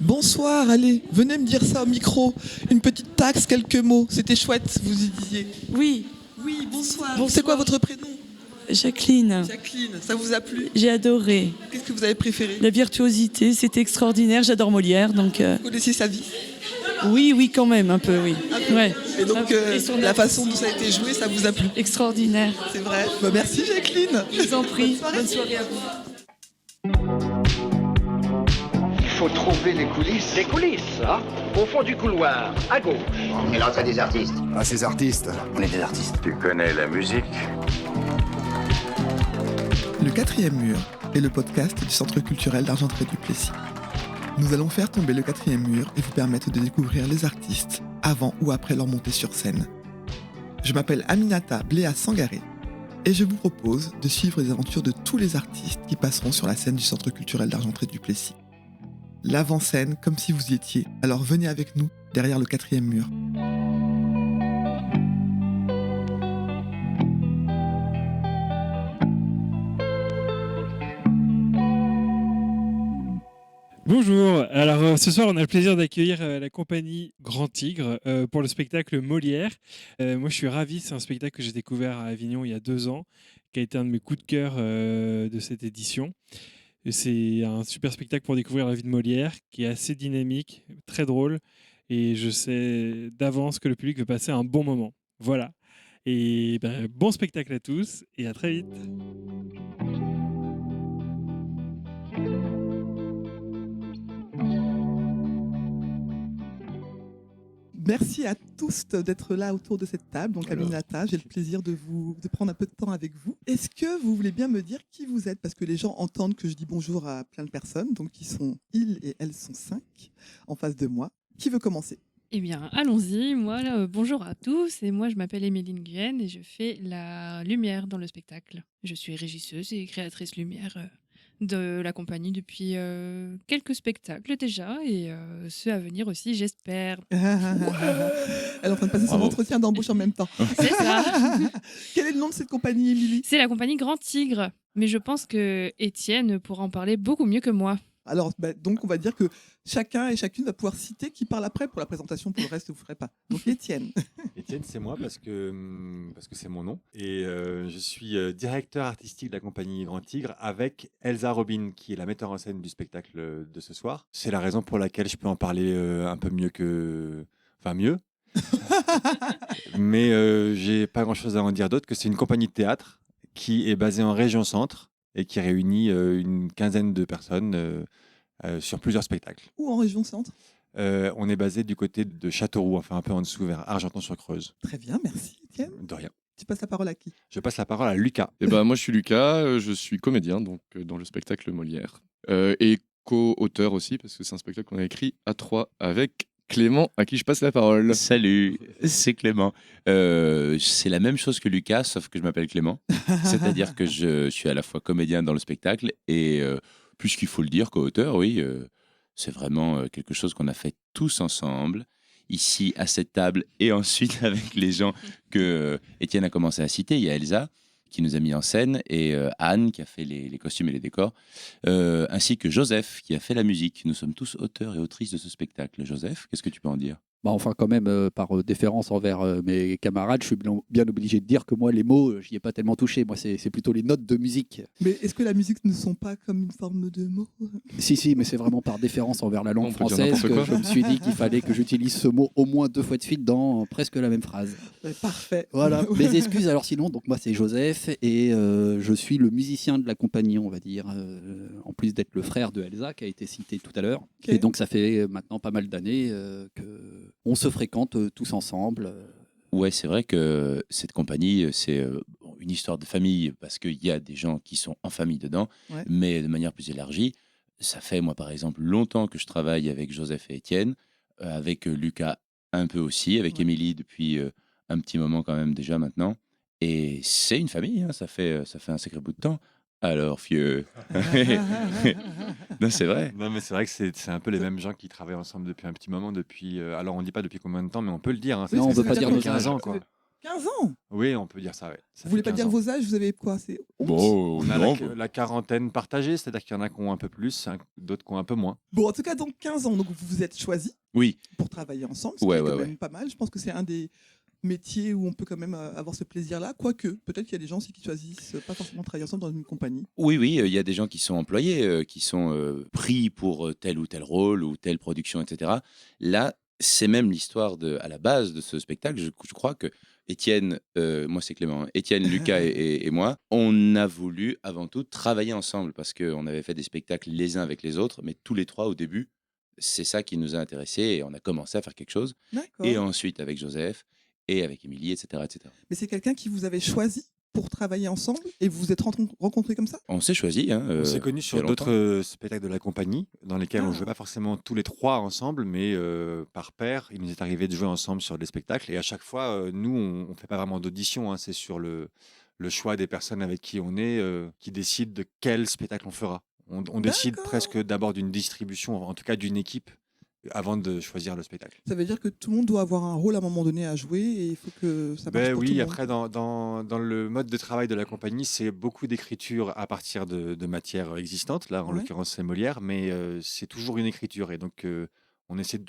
Bonsoir, allez, venez me dire ça au micro. Une petite taxe, quelques mots. C'était chouette, vous y disiez. Oui. Oui, bonsoir. Bonsoir. C'est quoi votre prénom? Jacqueline. Jacqueline, ça vous a plu? J'ai adoré. Qu'est-ce que vous avez préféré? La virtuosité, c'était extraordinaire. J'adore Molière, donc. Vous connaissez sa vie? Oui, quand même, un peu, oui. Ouais. Et donc, la façon dont ça a été joué, ça vous a plu? Extraordinaire. C'est vrai. Bah, merci Jacqueline. Je vous en prie. Bonne soirée à vous. Il faut trouver les coulisses. Les coulisses, hein, au fond du couloir, à gauche. Et l'entrée des artistes. Ah, ces artistes. On est des artistes. Tu connais la musique? Le quatrième mur est le podcast du Centre culturel d'Argentré-du-Plessis. Nous allons faire tomber le quatrième mur et vous permettre de découvrir les artistes avant ou après leur montée sur scène. Je m'appelle Aminata Bléa Sangaré et je vous propose de suivre les aventures de tous les artistes qui passeront sur la scène du Centre culturel d'Argentré-du-Plessis. L'avant-scène comme si vous y étiez, alors venez avec nous derrière le quatrième mur. Bonjour, alors ce soir on a le plaisir d'accueillir la compagnie Grand Tigre pour le spectacle Molière. Moi je suis ravi, c'est un spectacle que j'ai découvert à Avignon il y a 2 ans, qui a été un de mes coups de cœur de cette édition. Et c'est un super spectacle pour découvrir la vie de Molière, qui est assez dynamique, très drôle, et je sais d'avance que le public va passer un bon moment. Voilà, et bon spectacle à tous, et à très vite. Merci à tous d'être là autour de cette table. Donc Aminata, j'ai le plaisir de prendre un peu de temps avec vous. Est-ce que vous voulez bien me dire qui vous êtes? Parce que les gens entendent que je dis bonjour à plein de personnes. Donc ils et elles sont 5 en face de moi. Qui veut commencer? Eh bien, allons-y. Moi, bonjour à tous. Et moi, je m'appelle Éméline Guyenne et je fais la lumière dans le spectacle. Je suis régisseuse et créatrice lumière de la compagnie depuis quelques spectacles déjà et ceux à venir aussi, j'espère. Elle est en train de passer son entretien d'embauche en même temps. C'est ça. Quel est le nom de cette compagnie, Émilie? C'est la compagnie Grand Tigre. Mais je pense que Étienne pourra en parler beaucoup mieux que moi. Alors, donc, on va dire que chacun et chacune va pouvoir citer qui parle après pour la présentation. Pour le reste, vous ne ferez pas. Donc, Étienne. Étienne, c'est moi parce que c'est mon nom. Et je suis directeur artistique de la compagnie Grand Tigre avec Elsa Robin, qui est la metteur en scène du spectacle de ce soir. C'est la raison pour laquelle je peux en parler un peu mieux que... Enfin, mieux. Mais j'ai pas grand-chose à en dire d'autre que c'est une compagnie de théâtre qui est basée en région centre et qui réunit une quinzaine de personnes sur plusieurs spectacles. Où en région centre? On est basé du côté de Châteauroux, enfin un peu en dessous, vers Argenton-sur-Creuse. Très bien, merci Étienne. De rien. Tu passes la parole à qui? Je passe la parole à Lucas. Moi je suis Lucas, je suis comédien donc, dans le spectacle Molière. Et co-auteur aussi, parce que c'est un spectacle qu'on a écrit à 3 avec Clément, à qui je passe la parole. Salut, c'est Clément. C'est la même chose que Lucas, sauf que je m'appelle Clément. C'est-à-dire que je suis à la fois comédien dans le spectacle et, puisqu'il faut le dire, co-auteur, oui, c'est vraiment quelque chose qu'on a fait tous ensemble, ici à cette table, et ensuite avec les gens que Étienne a commencé à citer. Il y a Elsa qui nous a mis en scène, et Anne qui a fait les costumes et les décors, ainsi que Joseph qui a fait la musique. Nous sommes tous auteurs et autrices de ce spectacle. Joseph, qu'est-ce que tu peux en dire? Enfin, quand même, par déférence envers mes camarades, je suis bien obligé de dire que moi, les mots, j'y ai pas tellement touché. Moi, c'est plutôt les notes de musique. Mais est-ce que la musique ne sont pas comme une forme de mots? Si, mais c'est vraiment par déférence envers la langue française que je me suis dit qu'il fallait que j'utilise ce mot au moins 2 fois de suite dans presque la même phrase. Parfait. Voilà, mes excuses. Alors sinon, donc moi, c'est Joseph et je suis le musicien de la compagnie, on va dire, en plus d'être le frère de Elsa, qui a été cité tout à l'heure. Okay. Et donc, ça fait maintenant pas mal d'années qu'on se fréquente tous ensemble. Ouais, c'est vrai que cette compagnie, c'est une histoire de famille parce qu'il y a des gens qui sont en famille dedans, ouais. Mais de manière plus élargie. Ça fait, moi, par exemple, longtemps que je travaille avec Joseph et Étienne, avec Lucas un peu aussi, avec Émilie depuis un petit moment quand même déjà maintenant. Et c'est une famille, hein, ça fait un sacré bout de temps. Alors, fieu. Non, c'est vrai. Non, mais c'est vrai que c'est un peu les mêmes gens qui travaillent ensemble depuis un petit moment. Alors, on ne dit pas depuis combien de temps, mais on peut le dire. Hein, non, on ne veut pas dire 15 ans, quoi. 15 ans. Oui, on peut dire ça, ouais. Ça Vous voulez fait pas 15 dire ans. vos âges? Vous avez quoi? C'est Bon, On a non, la quarantaine partagée, c'est-à-dire qu'il y en a qui ont un peu plus, d'autres qui ont un peu moins. Bon, en tout cas, donc 15 ans. Donc, vous vous êtes choisis Oui, pour travailler ensemble, ce Ouais, qui est ouais, quand ouais. même pas mal. Je pense que c'est un des métiers où on peut quand même avoir ce plaisir-là. Quoique, peut-être qu'il y a des gens aussi qui choisissent pas forcément travailler ensemble dans une compagnie. oui, oui, il y a des gens qui sont employés, qui sont pris pour tel ou tel rôle ou telle production, etc. Là, c'est même l'histoire à la base de ce spectacle. Je crois que Étienne, moi c'est Clément, hein, Étienne, Lucas et moi, on a voulu avant tout travailler ensemble parce qu'on avait fait des spectacles les uns avec les autres, mais tous les trois au début, c'est ça qui nous a intéressés et on a commencé à faire quelque chose. Et D'accord. ensuite avec Joseph et avec Émilie, etc., etc. Mais c'est quelqu'un qui vous avait choisi pour travailler ensemble et vous vous êtes rencontrés comme ça? On s'est choisi. Hein, On s'est connus il y sur a longtemps. d'autres spectacles de la compagnie, dans lesquels on Ah. ne jouait pas forcément tous les trois ensemble, mais par paire, il nous est arrivé de jouer ensemble sur des spectacles. Et à chaque fois, nous, on ne fait pas vraiment d'audition, hein, c'est sur le choix des personnes avec qui on est qui décide de quel spectacle on fera. On décide D'accord. presque d'abord d'une distribution, en tout cas d'une équipe, avant de choisir le spectacle. Ça veut dire que tout le monde doit avoir un rôle à un moment donné à jouer et il faut que ça marche pour tout Oui, le monde. après, dans le mode de travail de la compagnie, c'est beaucoup d'écriture à partir de matières existantes. Là, en Ouais. l'occurrence, c'est Molière, mais c'est toujours une écriture. Et donc, on essaie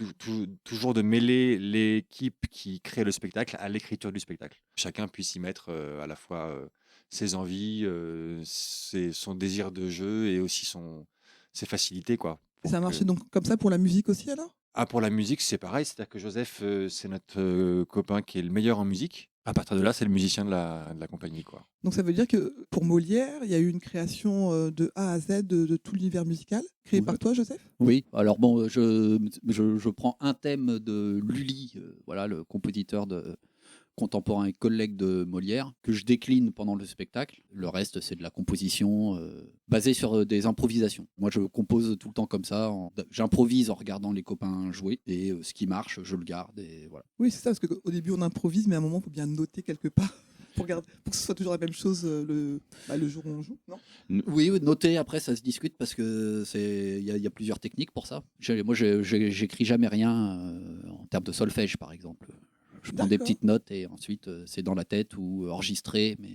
toujours de mêler l'équipe qui crée le spectacle à l'écriture du spectacle. Chacun puisse y mettre à la fois ses envies, son désir de jeu et aussi ses facilités, quoi. Et ça a marché donc comme ça pour la musique aussi alors? Ah, pour la musique, c'est pareil. C'est-à-dire que Joseph, c'est notre copain qui est le meilleur en musique. À partir de là, c'est le musicien de la compagnie, quoi. Donc ça veut dire que pour Molière, il y a eu une création de A à Z de tout l'univers musical créé Oui. par toi, Joseph? Oui, alors bon, je prends un thème de Lully, voilà, le compositeur contemporain et collègue de Molière, que je décline pendant le spectacle. Le reste, c'est de la composition basée sur des improvisations. Moi, je compose tout le temps comme ça. J'improvise en regardant les copains jouer et ce qui marche, je le garde. Et voilà. Oui, c'est ça, parce qu'au début on improvise, mais à un moment il faut bien noter quelque part pour que ce soit toujours la même chose le jour où on joue, non? Oui, noter, après ça se discute parce que il y a plusieurs techniques pour ça. Moi, j'écris jamais rien en termes de solfège, par exemple. Je prends des D'accord. petites notes et ensuite c'est dans la tête ou enregistré. Mais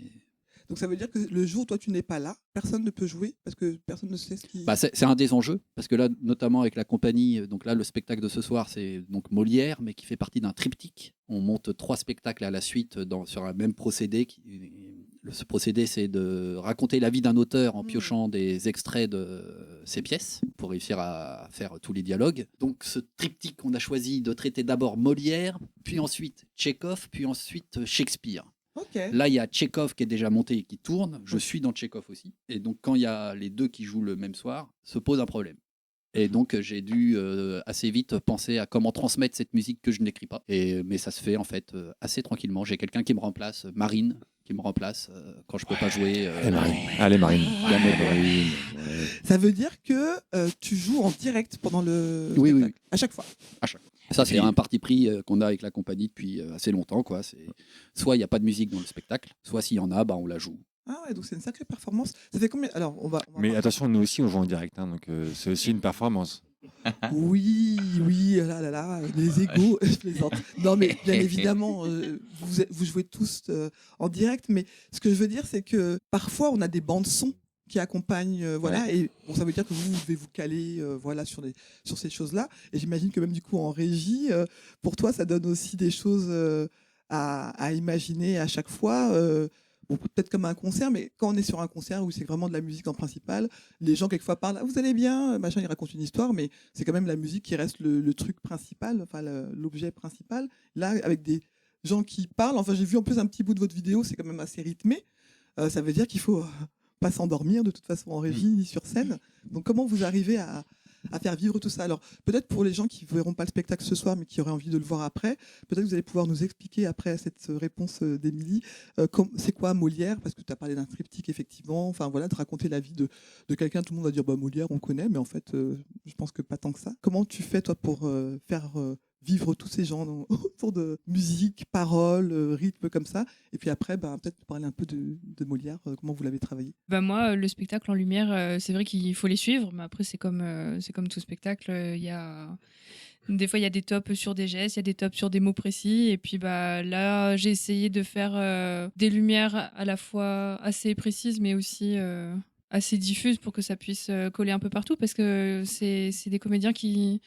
Donc ça veut dire que le jour où toi tu n'es pas là, personne ne peut jouer parce que personne ne sait ce qui... bah, c'est un des enjeux parce que là, notamment avec la compagnie, donc là le spectacle de ce soir, c'est donc Molière, mais qui fait partie d'un triptyque. On monte 3 spectacles à la suite sur un même procédé. Ce procédé, c'est de raconter la vie d'un auteur en piochant des extraits de ses pièces pour réussir à faire tous les dialogues. Donc ce triptyque, on a choisi de traiter d'abord Molière, puis ensuite Tchekhov, puis ensuite Shakespeare. Ok. Là, il y a Tchekhov qui est déjà monté et qui tourne. Je suis dans Tchekhov aussi. Et donc, quand il y a les deux qui jouent le même soir, se pose un problème. Et donc, j'ai dû assez vite penser à comment transmettre cette musique que je n'écris pas. Mais ça se fait en fait assez tranquillement. J'ai quelqu'un qui me remplace, Marine, qui me remplace quand je peux pas jouer. Allez, Marine. Ça veut dire que tu joues en direct pendant le Oui, spectacle, oui. à chaque fois. Ça, c'est un parti pris qu'on a avec la compagnie depuis assez longtemps, quoi. Soit il n'y a pas de musique dans le spectacle, soit s'il y en a, bah, on la joue. Ah ouais, donc c'est une sacrée performance. Ça fait combien? Alors, on va Mais parler- attention, nous aussi, on joue en direct, hein, donc c'est aussi une performance. Oui, là, les égos, je plaisante. Non, mais bien évidemment, vous jouez tous en direct, mais ce que je veux dire, c'est que parfois, on a des bandes son qui accompagnent, voilà, et bon, ça veut dire que vous devez vous caler, voilà, sur ces choses-là. Et j'imagine que même du coup, en régie, pour toi, ça donne aussi des choses à imaginer à chaque fois. Bon, peut-être comme un concert, mais quand on est sur un concert où c'est vraiment de la musique en principal, les gens quelquefois parlent, ah, vous allez bien, machin, ils racontent une histoire, mais c'est quand même la musique qui reste le truc principal, enfin l'objet principal. Là, avec des gens qui parlent, enfin j'ai vu en plus un petit bout de votre vidéo, c'est quand même assez rythmé. Ça veut dire qu'il faut pas s'endormir de toute façon en régie ni sur scène. Donc comment vous arrivez à faire vivre tout ça? Alors peut-être pour les gens qui ne verront pas le spectacle ce soir mais qui auraient envie de le voir après, peut-être que vous allez pouvoir nous expliquer après cette réponse d'Émilie, c'est quoi Molière? Parce que tu as parlé d'un triptyque effectivement, enfin voilà, de raconter la vie de quelqu'un, tout le monde va dire bah, Molière on connaît, mais en fait je pense que pas tant que ça. Comment tu fais toi pour faire vivre tous ces gens autour de musique, paroles, rythme comme ça? Et puis après, peut-être parler un peu de Molière, comment vous l'avez travaillé? Moi, le spectacle en lumière, c'est vrai qu'il faut les suivre, mais après, c'est comme tout spectacle. Il y a Des fois, il y a des tops sur des gestes, il y a des tops sur des mots précis. Et puis là, j'ai essayé de faire des lumières à la fois assez précises, mais aussi assez diffuses pour que ça puisse coller un peu partout. Parce que c'est des comédiens qui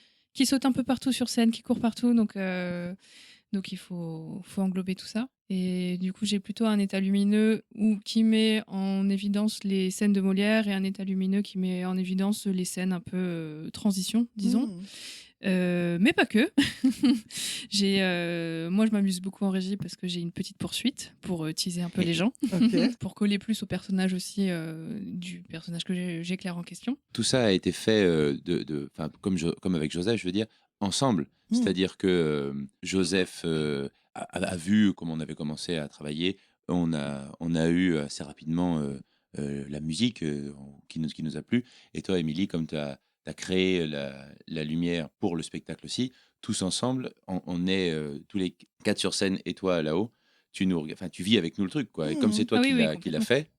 sautent un peu partout sur scène, qui courent partout. Donc il faut englober tout ça. Et du coup, j'ai plutôt un état lumineux qui met en évidence les scènes de Molière et un état lumineux qui met en évidence les scènes un peu transition, disons. Mais pas que. Moi, je m'amuse beaucoup en régie parce que j'ai une petite poursuite pour teaser un peu les gens, pour coller plus au personnage aussi du personnage que j'éclaire en question. Tout ça a été fait comme avec Joseph, je veux dire, ensemble. C'est-à-dire que Joseph a vu comment on avait commencé à travailler. On a eu assez rapidement la musique qui nous a plu. Et toi, Émilie, comme tu as créé la lumière pour le spectacle aussi, tous ensemble, on est tous les 4 sur scène et toi là-haut, tu vis avec nous le truc, quoi. Et comme c'est toi qui l'a fait,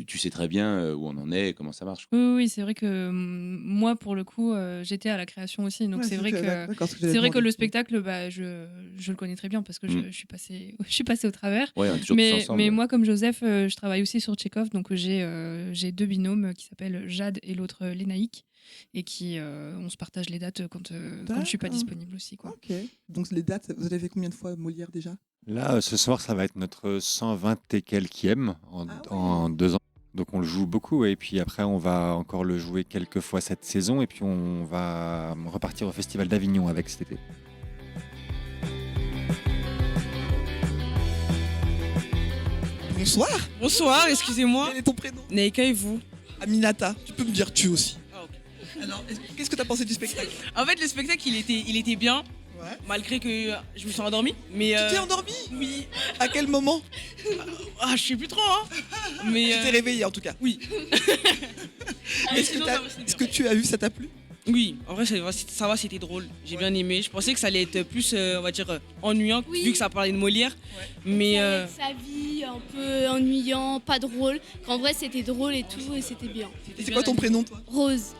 tu sais très bien où on en est et comment ça marche. Oui, c'est vrai que moi, pour le coup, j'étais à la création aussi. Donc, c'est vrai que le spectacle, je le connais très bien parce que je suis passée au travers. Ouais, on est toujours tous ensemble. Mais moi, comme Joseph, je travaille aussi sur Tchekhov. Donc, j'ai 2 binômes qui s'appellent Jade et l'autre Lénaïque. Et on se partage les dates quand je suis pas disponible aussi, quoi. Ok. Donc les dates, vous avez fait combien de fois Molière déjà? Là, ce soir, ça va être notre 120 et quelquième en 2 ans. Donc on le joue beaucoup et puis après on va encore le jouer quelques fois cette saison et puis on va repartir au Festival d'Avignon avec cet été. Bonsoir. Bonsoir, excusez-moi. Quel est ton prénom? Neika et vous? Aminata. Tu peux me dire tu aussi. Ah, ok. Alors, qu'est-ce que tu as pensé du spectacle? En fait, le spectacle, il était bien, malgré que je me suis endormie. Mais tu t'es endormie? Oui. À quel moment? Je sais plus trop, hein. Mais tu t'es réveillée en tout cas? Oui. Est-ce que tu as vu, ça t'a plu? Oui, en vrai, ça va, c'était drôle. J'ai bien aimé. Je pensais que ça allait être plus, on va dire, ennuyant, vu que ça parlait de Molière. Mais sa vie, un peu ennuyant, pas drôle. En vrai, c'était drôle et tout, et c'était bien. Et c'est quoi ton prénom, toi? Rose.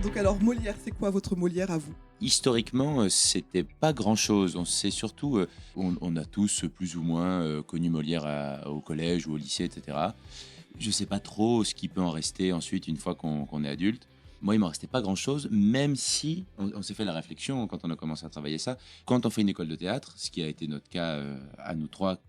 Donc alors, Molière, c'est quoi votre Molière à vous? Historiquement, c'était pas grand-chose. On sait surtout, on a tous plus ou moins connu Molière au collège ou au lycée, etc. Je sais pas trop ce qui peut en rester ensuite une fois qu'on est adulte. Moi, il m'en restait pas grand-chose, même si on s'est fait la réflexion quand on a commencé à travailler ça. Quand on fait une école de théâtre, ce qui a été notre cas à nous trois,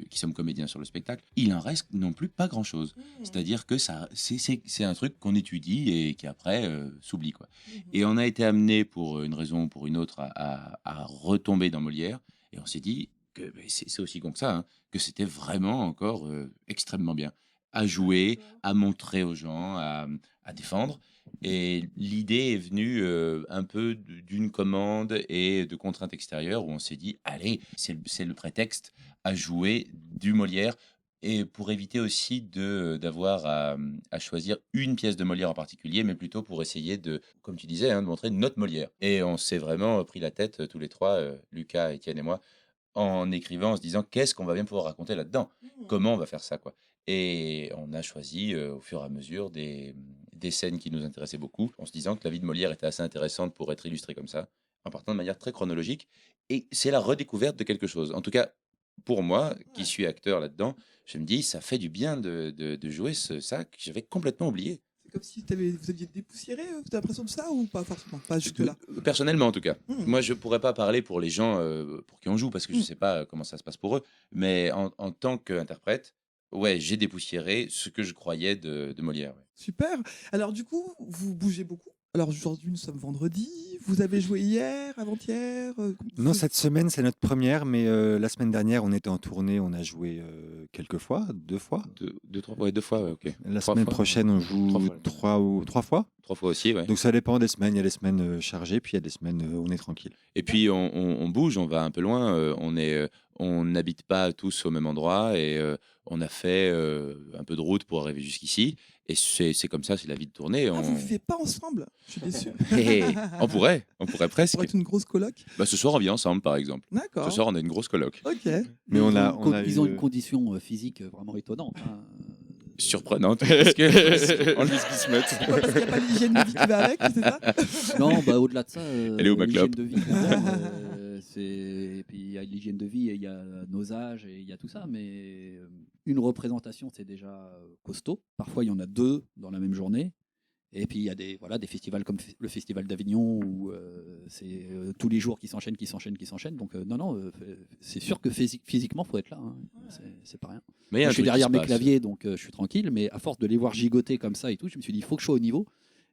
qui sommes comédiens sur le spectacle, il en reste non plus pas grand-chose. C'est-à-dire que c'est un truc qu'on étudie et qui après s'oublie, quoi. Et on a été amené pour une raison ou pour une autre à retomber dans Molière. Et on s'est dit que c'est aussi con que ça, hein, que c'était vraiment encore extrêmement bien à jouer, à montrer aux gens, à défendre. Et l'idée est venue un peu d'une commande et de contraintes extérieures où on s'est dit, allez, c'est le prétexte à jouer du Molière et pour éviter aussi d'avoir à choisir une pièce de Molière en particulier, mais plutôt pour essayer de, comme tu disais, de montrer notre Molière. Et on s'est vraiment pris la tête tous les trois, Lucas, Étienne et moi, en écrivant, en se disant qu'est-ce qu'on va bien pouvoir raconter là-dedans, comment on va faire ça, quoi. Et on a choisi au fur et à mesure des scènes qui nous intéressaient beaucoup, en se disant que la vie de Molière était assez intéressante pour être illustrée comme ça, en partant de manière très chronologique. Et c'est la redécouverte de quelque chose. En tout cas, pour moi, qui suis acteur là-dedans, je me dis, ça fait du bien de jouer ça que j'avais complètement oublié. C'est comme si vous aviez dépoussiéré, tu as l'impression de ça ou pas forcément? Pas jusque-là. Personnellement, en tout cas. Moi, je ne pourrais pas parler pour les gens pour qui on joue, parce que je ne sais pas comment ça se passe pour eux. Mais en tant qu'interprète, ouais, j'ai dépoussiéré ce que je croyais de Molière. Ouais. Super. Alors du coup, vous bougez beaucoup. Alors aujourd'hui, nous sommes vendredi. Vous avez joué hier, avant-hier? Non, cette semaine, c'est notre première, mais la semaine dernière, on était en tournée, on a joué quelques fois, 2 fois. Deux, trois, ouais, 2 fois, ouais, ok. La semaine prochaine, on joue 3 fois. 3 fois aussi, ouais. Donc ça dépend des semaines. Il y a des semaines chargées, puis il y a des semaines où on est tranquille. Et puis on bouge, on va un peu loin. On n'habite pas tous au même endroit et on a fait un peu de route pour arriver jusqu'ici. Et c'est comme ça, c'est la vie de tournée. Vous ne vivez pas ensemble? Je suis déçu. On pourrait presque. Ça pourrait être une grosse coloc. Ce soir, on vit ensemble, par exemple. D'accord. Ce soir, on a une grosse coloc. Ok. Mais ils ont une condition physique vraiment étonnante. Hein. surprenante parce que enlever ce qui se met. Pourquoi? Parce qu'il n'y a pas l'hygiène de vie qui va avec, c'est ça? Non, bah, au-delà de ça, Elle est où, ma l'hygiène clope? de vie, évidemment, et puis il y a l'hygiène de vie et il y a nos âges et il y a tout ça, mais une représentation, c'est déjà costaud. Parfois, il y en a 2 dans la même journée. Et puis il y a des festivals comme le Festival d'Avignon où c'est tous les jours qui s'enchaînent. Donc non, c'est sûr que physiquement, faut être là. Hein. C'est pas rien. Mais Moi, je suis derrière mes claviers, donc je suis tranquille. Mais à force de les voir gigoter comme ça et tout, je me suis dit, il faut que je sois au niveau.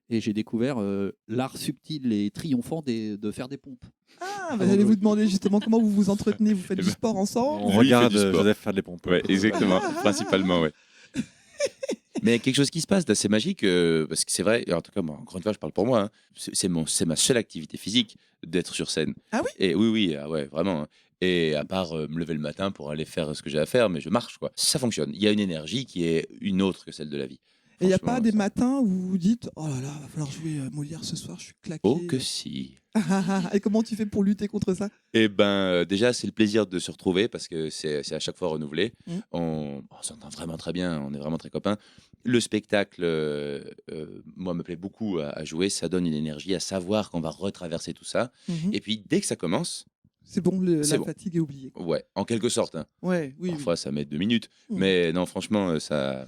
Et j'ai découvert l'art subtil et triomphant de faire des pompes. Ah, j'allais vous demander justement comment vous vous entretenez. Vous faites du sport ensemble? On regarde Joseph faire des pompes. Ouais, exactement, principalement, ouais. Mais il y a quelque chose qui se passe d'assez magique, parce que c'est vrai, en tout cas, moi, encore une fois, je parle pour moi, hein, c'est ma seule activité physique d'être sur scène. Ah oui? Et oui, ah ouais, vraiment. Hein. Et à part me lever le matin pour aller faire ce que j'ai à faire, mais je marche, quoi. Ça fonctionne. Il y a une énergie qui est une autre que celle de la vie. Et il n'y a pas des matins où vous vous dites oh là là, va falloir jouer Molière ce soir, je suis claqué. Oh que si. Et comment tu fais pour lutter contre ça? Eh ben, déjà, c'est le plaisir de se retrouver parce que c'est à chaque fois renouvelé. On s'entend vraiment très bien, on est vraiment très copains. Le spectacle, moi, me plaît beaucoup à jouer. Ça donne une énergie à savoir qu'on va retraverser tout ça. Et puis, dès que ça commence, c'est bon, la fatigue est oubliée. Ouais, en quelque sorte. Hein. Ouais, oui. Parfois, ça met 2 minutes. Mais non, franchement, ça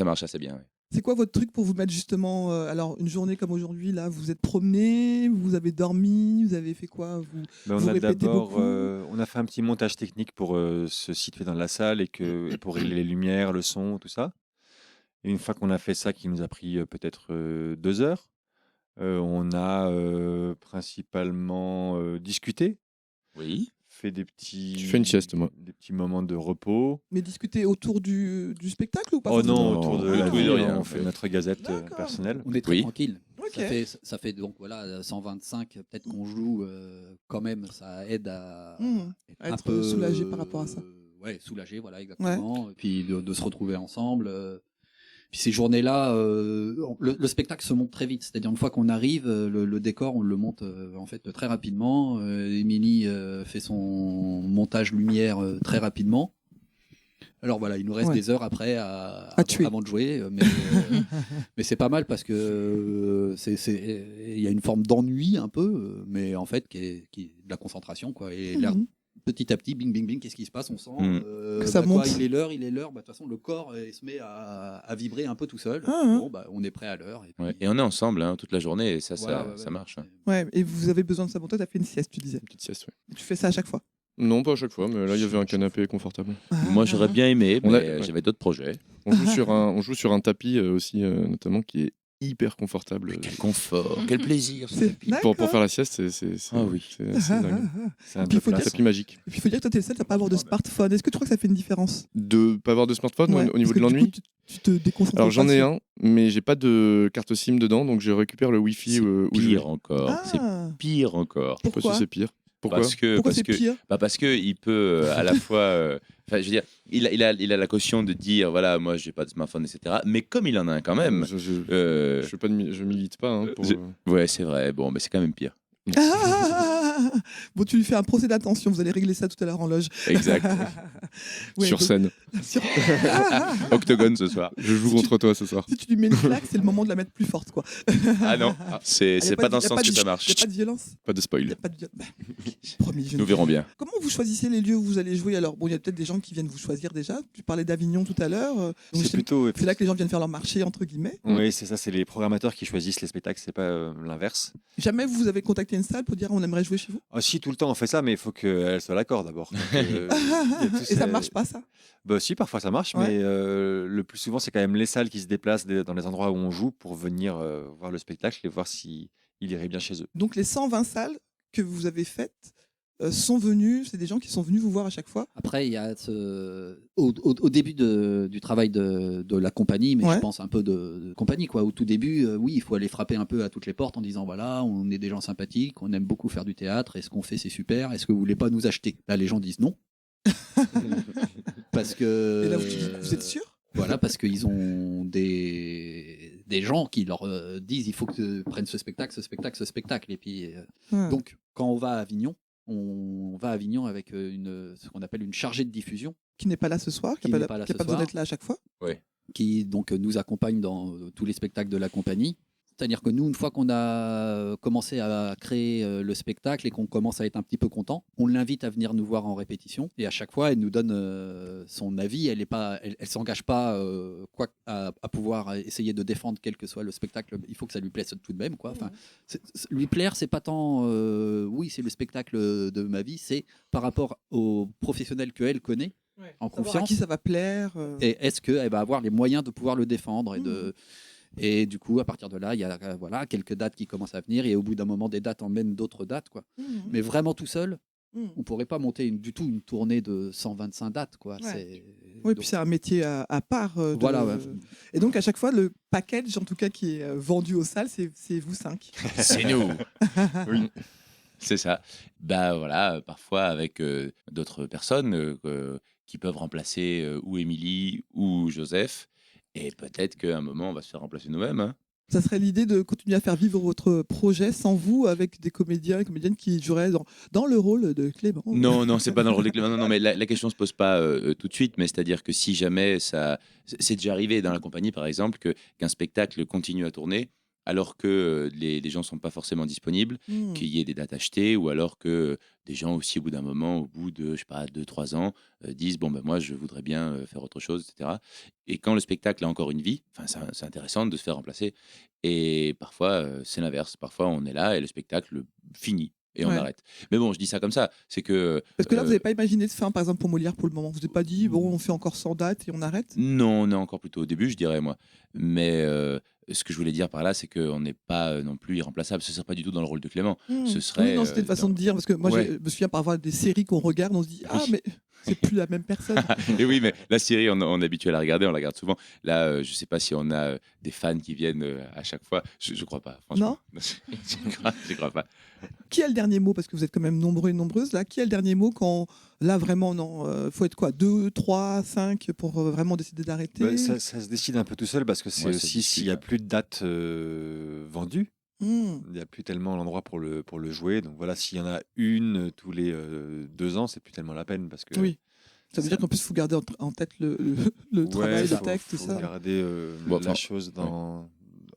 marche assez bien. Ouais. C'est quoi votre truc pour vous mettre justement alors une journée comme aujourd'hui là, vous êtes promené, vous avez dormi, vous avez fait quoi? On vous a répétez d'abord beaucoup on a fait un petit montage technique pour se situer dans la salle et pour régler les lumières, le son, tout ça. Et une fois qu'on a fait ça, qui nous a pris peut-être 2 heures, on a principalement discuté. Oui. Fait des petits. Tu fais une sieste, moi. Des petits moments de repos. Mais discuter autour du spectacle ou pas? Oh non, autour de la vie, rien. on fait notre gazette personnelle. On est très tranquille. Okay. Ça fait donc voilà 125. Peut-être qu'on joue quand même. Ça aide à être un peu soulagé par rapport à ça. Ouais, soulagé, voilà exactement. Et puis de se retrouver ensemble. Puis ces journées-là, le spectacle se monte très vite. C'est-à-dire une fois qu'on arrive, le décor, on le monte en fait très rapidement. Émilie fait son montage lumière très rapidement. Alors voilà, il nous reste des heures après avant de jouer, mais c'est pas mal parce que il y a une forme d'ennui un peu, mais en fait qui est de la concentration quoi. Et l'air petit à petit, bing, bing, bing, qu'est-ce qui se passe? On sent que ça monte. Il est l'heure. De toute façon, le corps se met à vibrer un peu tout seul. Bon, on est prêt à l'heure. Et on est ensemble hein, toute la journée et ça marche. Hein. Ouais, et vous avez besoin de ça pour toi, tu as fait une sieste, tu disais. Une petite sieste, oui. Et tu fais ça à chaque fois? Non, pas à chaque fois, mais là, il y avait un canapé confortable. Moi, j'aurais bien aimé, mais j'avais d'autres projets. On joue sur un tapis aussi, notamment, qui est hyper confortable. Quel confort, quel plaisir. Pour faire la sieste, c'est assez dingue. C'est un tapis magique. Et puis il faut dire que toi, tu es le seul à pas avoir de smartphone. Est-ce que tu crois que ça fait une différence? De pas avoir de smartphone au niveau de du l'ennui? coup, tu te déconcentres. Alors j'en ai un, mais j'ai pas de carte SIM dedans, donc je récupère le Wi-Fi. Pire encore. C'est pire encore. Je sais pas si c'est pire. Pourquoi c'est pire? Parce que il peut à la fois. Je veux dire, il a la caution de dire voilà, moi j'ai pas de smartphone, etc. Mais comme il en a un quand même. Je milite pas. Hein, Ouais, c'est vrai. Bon, mais c'est quand même pire. Bon, tu lui fais un procès d'attention, vous allez régler ça tout à l'heure en loge. Exact. Sur scène. Octogone ce soir. Je joue contre toi ce soir. Si tu lui mets une claque, c'est le moment de la mettre plus forte, quoi. Ah non, c'est pas dans ce sens que ça marche. Il n'y a pas de violence. Pas de spoil. Promis, nous verrons bien. Comment vous choisissez les lieux où vous allez jouer? Alors, bon, il y a peut-être des gens qui viennent vous choisir déjà. Tu parlais d'Avignon tout à l'heure. C'est là que les gens viennent faire leur marché, entre guillemets. Oui, c'est ça, c'est les programmateurs qui choisissent les spectacles, c'est pas l'inverse. Jamais vous avez contacté une salle pour dire on aimerait jouer chez vous? Ah si, tout le temps on fait ça, mais il faut qu'elle soit d'accord d'abord. Et ça marche pas, ça? Bah si, parfois ça marche, mais le plus souvent c'est quand même les salles qui se déplacent dans les endroits où on joue pour venir voir le spectacle et voir s'il irait bien chez eux. Donc les 120 salles que vous avez faites sont venus, c'est des gens qui sont venus vous voir à chaque fois? Après, il y a au début du travail de la compagnie, mais je pense un peu de compagnie, quoi. Au tout début, oui, il faut aller frapper un peu à toutes les portes en disant voilà, on est des gens sympathiques, on aime beaucoup faire du théâtre, et ce qu'on fait c'est super, est-ce que vous voulez pas nous acheter? Là, les gens disent non. Parce que. Et là, vous êtes sûr? Voilà, parce qu'ils ont des gens qui leur disent il faut que tu prennes ce spectacle. Et puis, donc, quand on va à Avignon avec ce qu'on appelle une chargée de diffusion. Qui n'est pas là ce soir, qui n'a pas besoin d'être là à chaque fois. Oui. qui donc nous accompagne dans tous les spectacles de la compagnie. C'est-à-dire que nous, une fois qu'on a commencé à créer le spectacle et qu'on commence à être un petit peu content, on l'invite à venir nous voir en répétition. Et à chaque fois, elle nous donne son avis. Elle s'engage pas à pouvoir essayer de défendre quel que soit le spectacle. Il faut que ça lui plaise tout de même, quoi. Enfin, lui plaire, c'est pas tant oui, c'est le spectacle de ma vie, c'est par rapport aux professionnels qu'elle connaît. En confiance. À qui ça va plaire Et est-ce qu'elle va avoir les moyens de pouvoir le défendre et du coup, à partir de là, il y a quelques dates qui commencent à venir et au bout d'un moment, des dates emmènent d'autres dates, quoi. Mais vraiment tout seul, on ne pourrait pas monter du tout une tournée de 125 dates, quoi. Ouais. Oui, puis c'est un métier à part. Voilà. Ouais. Et donc, à chaque fois, le package, en tout cas, qui est vendu aux salles, c'est vous 5. C'est nous. Oui. C'est ça. Bah voilà, parfois avec d'autres personnes qui peuvent remplacer ou Émilie ou Joseph. Et peut-être qu'à un moment, on va se faire remplacer nous-mêmes. Hein. Ça serait l'idée de continuer à faire vivre votre projet sans vous, avec des comédiens et comédiennes qui joueraient dans le rôle de Clément. Non, c'est pas dans le rôle de Clément. Non, mais la question se pose pas tout de suite. Mais c'est-à-dire que si jamais ça, c'est déjà arrivé dans la compagnie, par exemple, qu'un spectacle continue à tourner, alors que les gens ne sont pas forcément disponibles, qu'il y ait des dates achetées, ou alors que des gens aussi, au bout d'un moment, au bout de, je sais pas, 2-3 ans, disent, bon, ben moi, je voudrais bien faire autre chose, etc. Et quand le spectacle a encore une vie, c'est intéressant de se faire remplacer. Et parfois, c'est l'inverse. Parfois, on est là et le spectacle finit. Et on arrête. Mais bon, je dis ça comme ça. C'est que. Parce que là, vous n'avez pas imaginé de fin, par exemple, pour Molière pour le moment. Vous n'avez pas dit, bon, on fait encore 100 dates et on arrête? Non, on est encore plutôt au début, je dirais, moi. Mais ce que je voulais dire par là, c'est qu'on n'est pas non plus irremplaçable. Ce ne serait pas du tout dans le rôle de Clément. Ce serait. Oui, non, c'était une façon de dire. Parce que moi, je me souviens par avoir des séries qu'on regarde, on se dit, ah, mais c'est plus la même personne. Et oui, mais la série, on est habitué à la regarder, on la regarde souvent. Là, je ne sais pas si on a des fans qui viennent à chaque fois. Je ne crois pas, franchement. Non. Je crois pas. Qui a le dernier mot? Parce que vous êtes quand même nombreux et nombreuses. Là, qui a le dernier mot quand, là, vraiment, non, faut être quoi, 2, 3, 5 pour vraiment décider d'arrêter? Ça se décide un peu tout seul parce que c'est aussi s'il n'y a plus de dates vendues. Il n'y a plus tellement l'endroit pour le jouer. Donc voilà, s'il y en a une tous les 2 ans, c'est plus tellement la peine parce que. Oui. Ça veut dire qu'en plus, il faut garder en tête le travail, le texte, tout ça. Il faut garder la chose dans.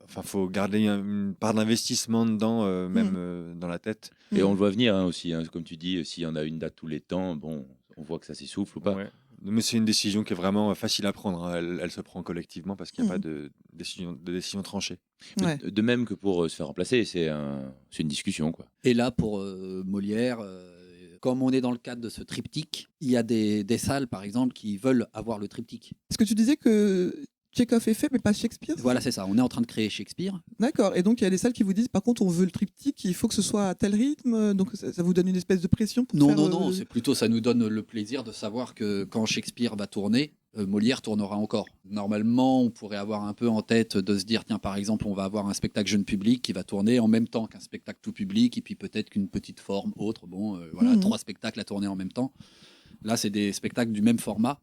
Enfin, il faut garder une part d'investissement dedans, même dans la tête. Et on le voit venir aussi. Hein, comme tu dis, s'il y en a une date tous les temps, bon, on voit que ça s'essouffle ou pas. Ouais. Mais c'est une décision qui est vraiment facile à prendre. Hein. Elle se prend collectivement parce qu'il n'y a pas de décision tranchée. Ouais. De même que pour se faire remplacer, c'est une discussion, quoi. Et là, pour Molière, comme on est dans le cadre de ce triptyque, il y a des salles, par exemple, qui veulent avoir le triptyque. Est-ce que tu disais que Tchekhov est fait, mais pas Shakespeare? Voilà, c'est ça. On est en train de créer Shakespeare. D'accord. Et donc, il y a des salles qui vous disent, par contre, on veut le triptyque, il faut que ce soit à tel rythme. Donc, ça vous donne une espèce de pression pour faire, Non. C'est plutôt, ça nous donne le plaisir de savoir que quand Shakespeare va tourner, Molière tournera encore. Normalement, on pourrait avoir un peu en tête de se dire, tiens, par exemple, on va avoir un spectacle jeune public qui va tourner en même temps qu'un spectacle tout public, et puis peut-être qu'une petite forme autre. Bon, voilà, 3 spectacles à tourner en même temps. Là, c'est des spectacles du même format.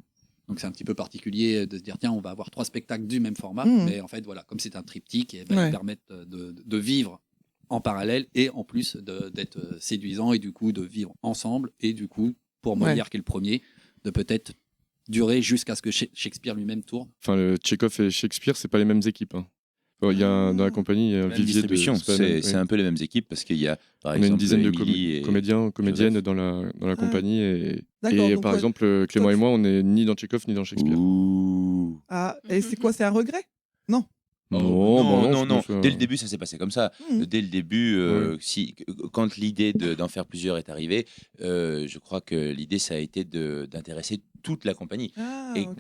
Donc c'est un petit peu particulier de se dire, tiens, on va avoir 3 spectacles du même format. Mais en fait, voilà, comme c'est un triptyque, ils permettent de vivre en parallèle et en plus d'être séduisant et du coup de vivre ensemble. Et du coup, pour Molière, qui est le premier, de peut-être durer jusqu'à ce que Shakespeare lui-même tourne. Enfin, le Tchekhov et Shakespeare, c'est pas les mêmes équipes. Hein. Il y a dans la compagnie, il y a un vivier distribution. C'est un peu les mêmes équipes parce qu'il y a, par exemple, une dizaine de comédiens, comédiennes dans la compagnie. Et par exemple, Clément et moi, on n'est ni dans Tchekhov ni dans Shakespeare. Ah, et c'est quoi? C'est un regret? Non. Non. Dès le début, ça s'est passé comme ça. Dès le début, quand l'idée d'en faire plusieurs est arrivée, je crois que l'idée, ça a été d'intéresser toute la compagnie.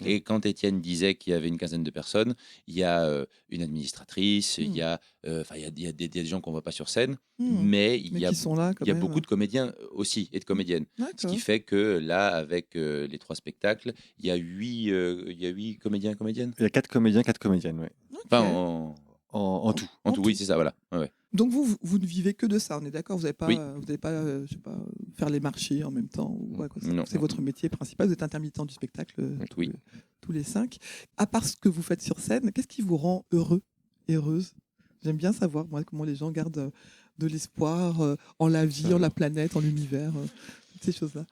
Et quand Étienne disait qu'il y avait une quinzaine de personnes, il y a une administratrice, il y a des gens qu'on ne voit pas sur scène, mais il y a beaucoup de comédiens aussi et de comédiennes. Ce qui fait que là, avec les 3 spectacles, il y a 8 comédiens et comédiennes. Il y a 4 comédiens, 4 comédiennes, oui. Enfin, en tout. En tout, oui, c'est ça, voilà. Ouais. Donc vous ne vivez que de ça, on est d'accord? Vous n'avez pas, je sais pas, faire les marchés en même temps ou quoi, c'est votre métier principal. Vous êtes intermittent du spectacle tous les 5. À part ce que vous faites sur scène, qu'est-ce qui vous rend heureux et heureuse? J'aime bien savoir, moi, comment les gens gardent de l'espoir en la vie, en la planète, en l'univers, toutes ces choses-là.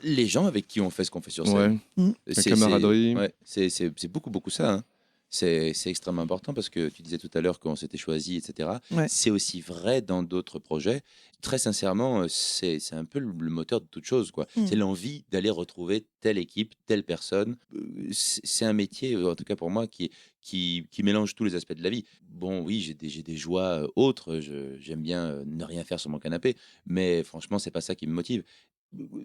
Les gens avec qui on fait ce qu'on fait sur scène. La camaraderie. C'est beaucoup ça. Hein. c'est extrêmement important parce que tu disais tout à l'heure qu'on s'était choisi, etc. Ouais. C'est aussi vrai dans d'autres projets. Très sincèrement, c'est un peu le moteur de toute chose, quoi. Mm. C'est l'envie d'aller retrouver telle équipe, telle personne. C'est un métier, en tout cas pour moi, qui mélange tous les aspects de la vie. Bon, oui, j'ai des joies autres. J'aime bien ne rien faire sur mon canapé, mais franchement, c'est pas ça qui me motive.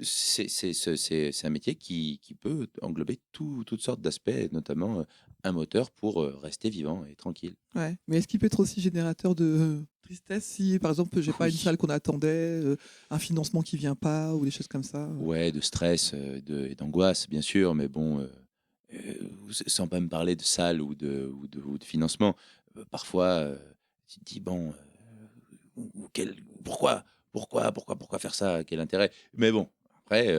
C'est un métier qui peut englober toutes sortes d'aspects, notamment un moteur pour rester vivant et tranquille. Ouais. Mais est-ce qu'il peut être aussi générateur de tristesse si, par exemple, j'ai pas une salle qu'on attendait, un financement qui vient pas ou des choses comme ça Ouais, de stress et d'angoisse, bien sûr, mais bon, sans pas me parler de salle ou de financement, parfois, tu te dis, bon, pourquoi faire ça? Quel intérêt? Mais bon, après,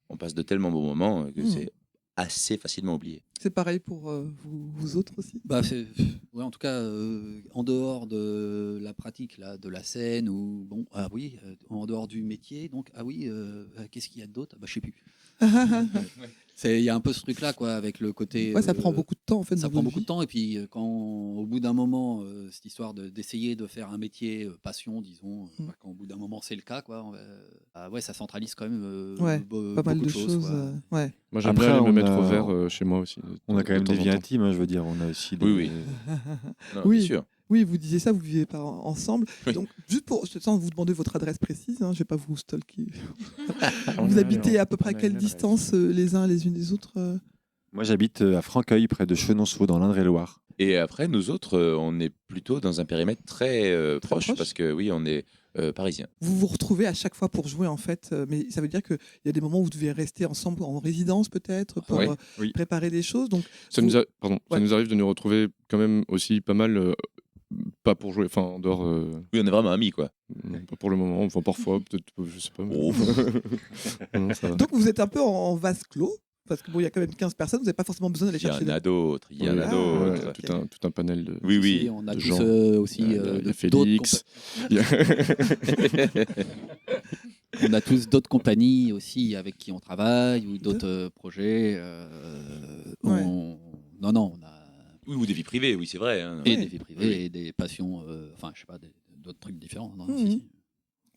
on passe de tellement bons moments que c'est assez facilement oublié. C'est pareil pour vous autres aussi? Bah, ouais, en tout cas, en dehors de la pratique là, de la scène, ou bon, ah oui, en dehors du métier, donc ah oui, qu'est-ce qu'il y a d'autre? Bah, je sais plus. Il y a un peu ce truc-là, quoi, avec le côté. Ouais, ça prend beaucoup de temps en fait. Ça prend beaucoup de temps, et puis quand, au bout d'un moment, cette histoire d'essayer de faire un métier passion, disons, quand au bout d'un moment c'est le cas, quoi, ouais, ça centralise quand même pas mal de choses. Ouais. Moi, j'aime Après, bien aller me on mettre a- au vert chez moi aussi. On a quand même de temps des en vies temps. intimes, hein, je veux dire. On a aussi des... Oui. Non, Oui. bien sûr. Oui, vous disiez ça, vous vivez pas ensemble. Oui. Donc, juste sans vous demander votre adresse précise, je vais pas vous stalker. On Vous a- habitez à peu près à on a quelle une adresse. distance les uns les unes des autres Moi, j'habite à Francueil, près de Chenonceau, dans l'Indre-et-Loire. Et après, nous autres, on est plutôt dans un périmètre très proche, proche. parce que oui, on est parisiens. Vous vous retrouvez à chaque fois pour jouer en fait, mais ça veut dire qu'il y a des moments où vous devez rester ensemble en résidence peut-être pour Ouais. Oui. préparer des choses. Donc, Ça vous- nous, ça Ouais. nous arrive de nous retrouver quand même aussi pas mal, pas pour jouer, enfin en dehors, Oui, on est vraiment amis, quoi. pas pour le moment, enfin parfois, peut-être, je sais pas. mais- Oh. Non, ça va. donc vous êtes un peu en vase clos, parce que bon, il y a quand même 15 personnes, vous n'avez pas forcément besoin d'aller Il y chercher en a d'autres, il y en Oui, a Ah, d'autres. ok. tout un panel de. Oui, Ici, oui. on a de tous gens. aussi Il y a d'autres Félix. il y a- on a tous d'autres compagnies aussi avec qui on travaille, ou d'autres projets. Ouais. Non, on a Oui, ou des vies privées, oui, c'est vrai. hein. et Ouais. des vies privées et des passions, enfin, je sais pas, d'autres trucs différents. Non, Mhm. si.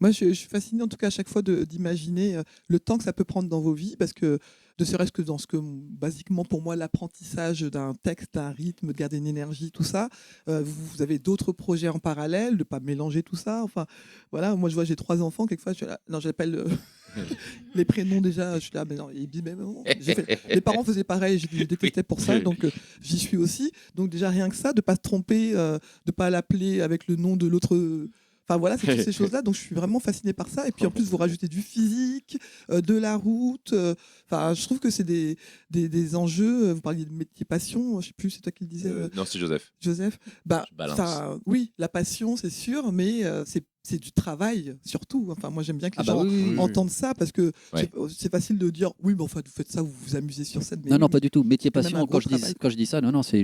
Moi, je suis fasciné en tout cas à chaque fois d'imaginer le temps que ça peut prendre dans vos vies, parce que ne serait-ce que dans ce que, basiquement pour moi, l'apprentissage d'un texte, d'un rythme, de garder une énergie, tout ça, vous avez d'autres projets en parallèle, de ne pas mélanger tout ça. Enfin, voilà, moi je vois, j'ai 3 enfants, quelquefois, je suis là, non, j'appelle les prénoms déjà, je suis là, mais non, il dit, mais non. Les parents faisaient pareil, je détestais pour ça, donc j'y suis aussi. Donc déjà, rien que ça, de ne pas se tromper, de ne pas l'appeler avec le nom de l'autre. Enfin voilà, c'est toutes ces choses-là, donc je suis vraiment fasciné par ça. Et puis en plus, vous rajoutez du physique, de la route. Enfin, je trouve que c'est des enjeux. Vous parliez de métier passion, je sais plus, c'est toi qui le disais, Non, c'est Joseph. Joseph. Bah, Je balance. oui, la passion, c'est sûr, mais c'est du travail surtout. Enfin, moi, j'aime bien que les gens oui. entendent ça, parce que Ouais. c'est facile de dire, oui, mais enfin, vous faites ça, vous vous amusez sur scène. Mais Non, pas du tout. Métier quand même passion, un gros quand travail. je dis ça, non, c'est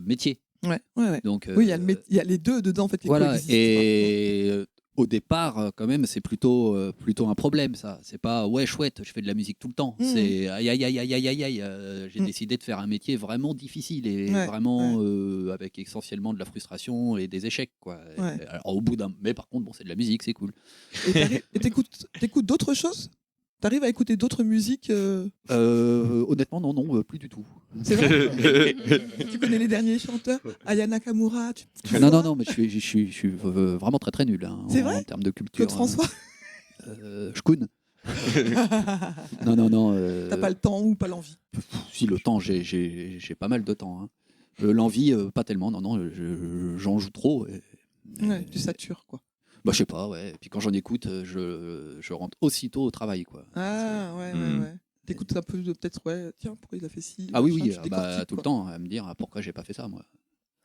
métier. Ouais. Donc, Oui, il y a les deux dedans, en fait, qui voilà, coexistent. et au départ, quand même, c'est plutôt un problème, ça. C'est pas ouais, chouette, je fais de la musique tout le temps. Mhm. C'est aïe, aïe, aïe, aïe, aïe, aïe, aïe. J'ai décidé de faire un métier vraiment difficile et Ouais, vraiment avec essentiellement de la frustration et des échecs, quoi. Ouais. Alors, mais par contre, bon, c'est de la musique, c'est cool. Et t'écoutes d'autres choses? T'arrives à écouter d'autres musiques Honnêtement, non, plus du tout. C'est vrai? Tu connais les derniers chanteurs? Aya Nakamura? Non, mais je suis vraiment très très nul, hein, C'est en vrai? termes de culture. Claude François? Je connais. Non. T'as pas le temps ou pas l'envie? Si, le temps, j'ai pas mal de temps. Hein. L'envie, pas tellement. Non, j'en joue trop. Ouais, tu satures, quoi. Bah, je sais pas, ouais. Et puis quand j'en écoute, je rentre aussitôt au travail, quoi. Ah, ouais. T'écoutes un peu peut-être, ouais, tiens, pourquoi il a fait ci? Ah oui, machin, oui, tu tout décortiques, le quoi. temps, à me dire pourquoi j'ai pas fait ça, moi.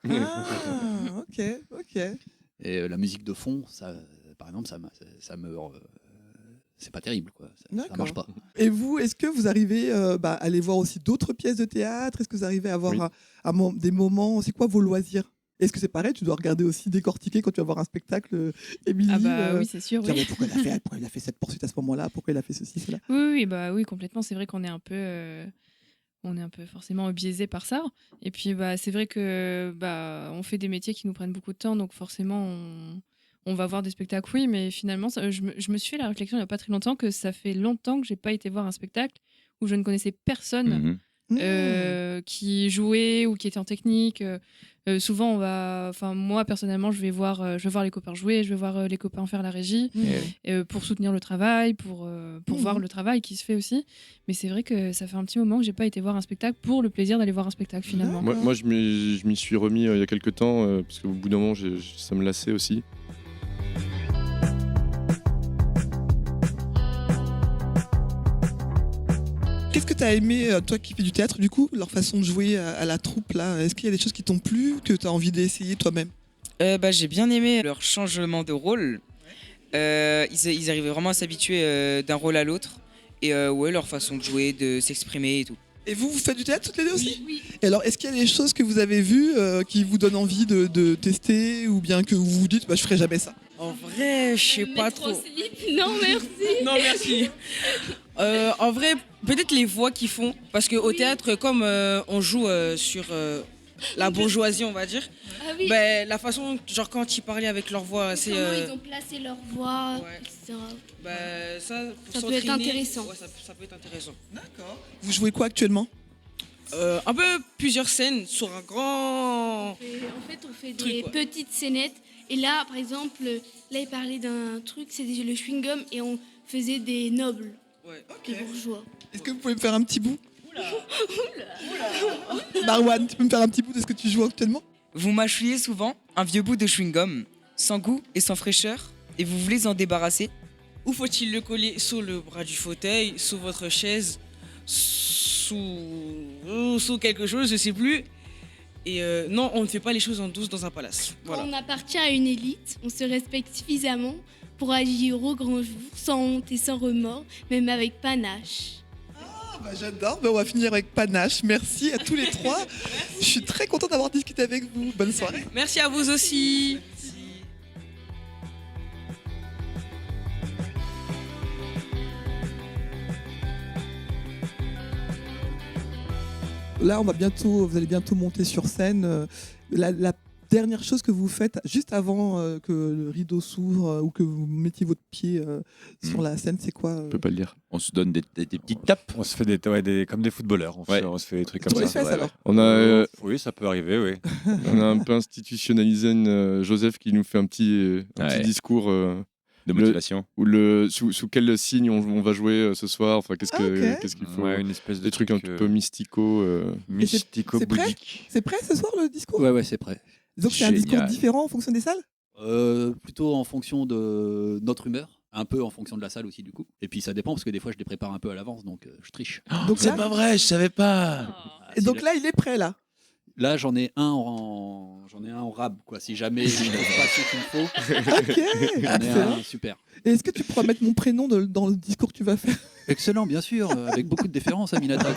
Ah, ok. Et la musique de fond, ça, par exemple, ça me. C'est pas terrible, quoi. Ça D'accord. marche pas. Et vous, est-ce que vous arrivez à aller voir aussi d'autres pièces de théâtre? Est-ce que vous arrivez à avoir Oui. des moments? C'est quoi vos loisirs? Est-ce que c'est pareil? Tu dois regarder aussi, décortiquer quand tu vas voir un spectacle, Émilie? Ah bah oui, c'est sûr. Tiens, Oui. mais pourquoi il a fait cette poursuite à ce moment-là? Pourquoi il a fait ceci, cela? Oui, complètement. C'est vrai qu'on est un peu on est un peu forcément biaisé par ça. Et puis c'est vrai que on fait des métiers qui nous prennent beaucoup de temps, donc forcément on va voir des spectacles, oui, mais finalement je me suis fait la réflexion il n'y a pas très longtemps que ça fait longtemps que j'ai pas été voir un spectacle où je ne connaissais personne qui jouait ou qui était en technique. Souvent moi personnellement je vais voir les copains jouer, je vais voir les copains faire la régie pour soutenir le travail, pour voir le travail qui se fait aussi. Mais c'est vrai que ça fait un petit moment que j'ai pas été voir un spectacle pour le plaisir d'aller voir un spectacle finalement. Moi je m'y suis remis il y a quelques temps parce qu'au bout d'un moment ça me lassait aussi. Qu'est-ce que tu as aimé, toi qui fais du théâtre, du coup, leur façon de jouer à la troupe là? Est-ce qu'il y a des choses qui t'ont plu, que tu as envie d'essayer toi-même? J'ai bien aimé leur changement de rôle. Ils arrivaient vraiment à s'habituer d'un rôle à l'autre. Et leur façon de jouer, de s'exprimer et tout. Et vous faites du théâtre toutes les deux aussi? Oui. Et alors, est-ce qu'il y a des choses que vous avez vues qui vous donnent envie de tester, ou bien que vous vous dites, je ferai jamais ça? En vrai, je sais pas trop. Non, merci. Non, merci. En vrai, peut-être les voix qu'ils font. Parce qu'au théâtre, comme on joue sur la bourgeoisie, on va dire, la façon, genre quand ils parlaient avec leur voix, c'est. Comment ils ont placé leur voix, etc. Ça peut être intéressant. Ouais, ça peut être intéressant. D'accord. Vous jouez quoi actuellement? Un peu plusieurs scènes sur un grand. En fait, on fait des petites scénettes. Et là, par exemple, là, il parlait d'un truc, c'était le chewing-gum, et on faisait des nobles, des bourgeois. Est-ce que vous pouvez me faire un petit bout? Marwan, tu peux me faire un petit bout de ce que tu joues actuellement? Vous mâchouillez souvent un vieux bout de chewing-gum, sans goût et sans fraîcheur, et vous voulez en débarrasser. Où faut-il le coller? Sur le bras du fauteuil, sous votre chaise, sous quelque chose, je sais plus. Et non, on ne fait pas les choses en douce dans un palace. Voilà. Quand on appartient à une élite, on se respecte suffisamment pour agir au grand jour, sans honte et sans remords, même avec panache. J'adore, on va finir avec panache. Merci à tous les trois. Je suis très contente d'avoir discuté avec vous. Bonne soirée. Merci à vous aussi. Là, vous allez bientôt monter sur scène. La dernière chose que vous faites juste avant que le rideau s'ouvre ou que vous mettiez votre pied sur la scène, c'est quoi? Je peux pas le dire. On se donne des petites tapes. On se fait comme des footballeurs. On se fait des trucs comme Sur les ça. fesses, alors? On a, Oui, ça peut arriver, oui. on a un peu institutionnalisé Joseph qui nous fait un petit discours de motivation. Sous quel signe on va jouer ce soir. Enfin, qu'est-ce qu'il faut. Une espèce de des trucs un peu mystico-bouddhiques. C'est prêt ce soir le discours? Ouais, c'est prêt. Donc c'est un discours différent en fonction des salles? Plutôt en fonction de notre humeur. Un peu en fonction de la salle aussi du coup. Et puis ça dépend parce que des fois je les prépare un peu à l'avance donc je triche. Donc c'est pas vrai, je savais pas. Et donc là il est prêt là? Là j'en ai un en rab quoi. Si jamais je ne trouve pas ce qu'il me faut. Ok, J'en ai un super. Et est-ce que tu pourras mettre mon prénom dans le discours que tu vas faire? Excellent, bien sûr, avec beaucoup de déférence, Aminata.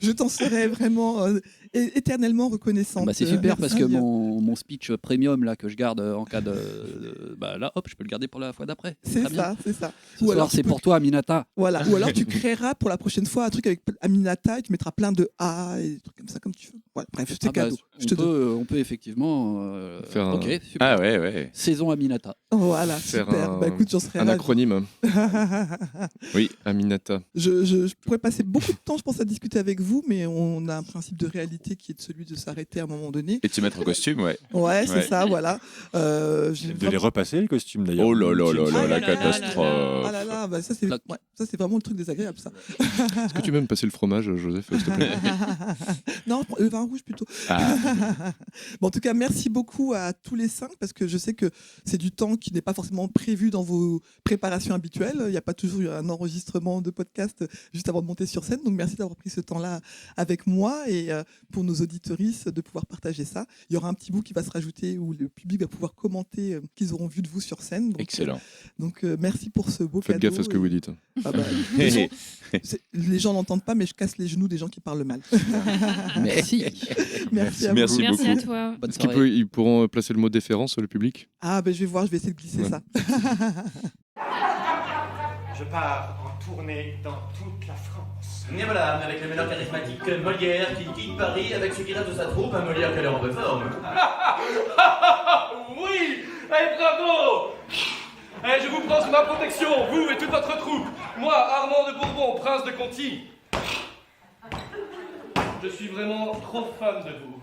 Je t'en serai vraiment éternellement reconnaissante. C'est super parce que Merci. mon speech premium là que je garde en cas de là hop je peux le garder pour la fois d'après. C'est Très bien. ça, c'est ça. Ce soir c'est pour toi Aminata. Voilà. Ou alors tu créeras pour la prochaine fois un truc avec Aminata et tu mettras plein de A et des trucs comme ça comme tu veux. Voilà. Bref, c'est cadeau. On peut effectivement faire un... Ok, super. Ah ouais. Saison Aminata. Voilà, super. Écoute, j'en serais un ravi. acronyme. Oui, Aminata. Je pourrais passer beaucoup de temps, je pense, à discuter avec vous, mais on a un principe de réalité qui est celui de s'arrêter à un moment donné. Et de se mettre en costume, ouais. Ouais, c'est ça, voilà. De les repasser, les costumes, d'ailleurs. Oh là, la catastrophe. Ah là là, ça c'est vraiment le truc désagréable, ça. Est-ce que tu peux me passer le fromage, Joseph, s'il te plaît? Non, le vin rouge plutôt. Bon, en tout cas, merci beaucoup à tous les 5, parce que je sais que c'est du temps qui n'est pas forcément prévu dans vos préparations habituelles. Il n'y a pas toujours eu un enregistrement de podcast juste avant de monter sur scène. Donc merci d'avoir pris ce temps-là avec moi et pour nos auditeuristes de pouvoir partager ça. Il y aura un petit bout qui va se rajouter où le public va pouvoir commenter qu'ils auront vu de vous sur scène. Donc, excellent. Merci pour ce beau Faites cadeau. gaffe à ce que vous dites. Les gens n'entendent pas, mais je casse les genoux des gens qui parlent mal. Merci. Merci à vous. Merci beaucoup. Merci à toi. Bonne Est-ce soirée. qu'ils pourront placer le mot déférence sur le public? Ah, je vais voir, je vais essayer de glisser ça. Je pars en tourné dans toute la France. Et voilà, avec le meneur charismatique Molière qui quitte Paris avec ce qu'il a de sa troupe, un Molière qui a l'air en bonne forme. Oui, bravo. Je vous prends sous ma protection, vous et toute votre troupe. Moi, Armand de Bourbon, prince de Conti. Je suis vraiment trop fan de vous.